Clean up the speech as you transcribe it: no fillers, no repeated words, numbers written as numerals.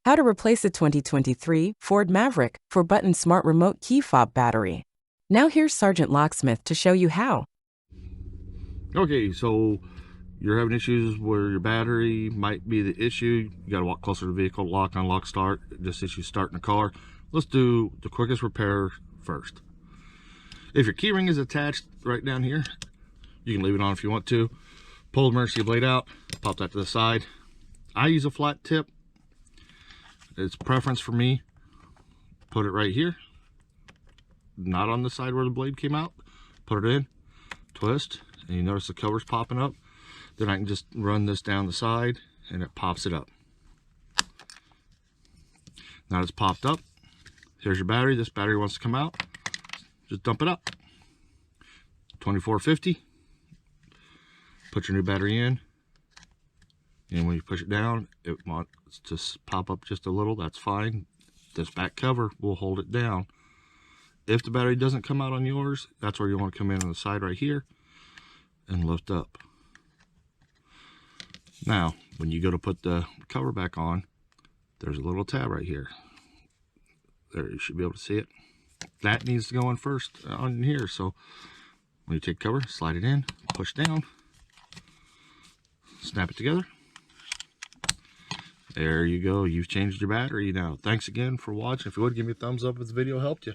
How to replace a 2023 Ford Maverick for button smart remote key fob battery. Now here's Sergeant Locksmith to show you how. Okay, so you're having issues where your battery might be the issue. You got to walk closer to the vehicle, lock, unlock, start. This issue starting the car. Let's do the quickest repair first. If your key ring is attached right down here, you can leave it on if you want to. Pull the emergency blade out, pop that to the side. I use a flat tip. It's preference for me. Put it right here, not on the side where the blade came out. Put it in, twist, and you notice the cover's popping up. Then I can just run this down the side and it pops it up. Now it's popped up. Here's your battery. This battery wants to come out. Just dump it up. 2450. Put your new battery in. And when you push it down, it wants to pop up just a little. That's fine. This back cover will hold it down. If the battery doesn't come out on yours, that's where you want to come in on the side right here and lift up. Now, when you go to put the cover back on, there's a little tab right here. There, you should be able to see it. That needs to go in first on here. So when you take cover, slide it in, push down, snap it together. There you go. You've changed your battery now. Thanks again for watching. If you would, give me a thumbs up if the video helped you.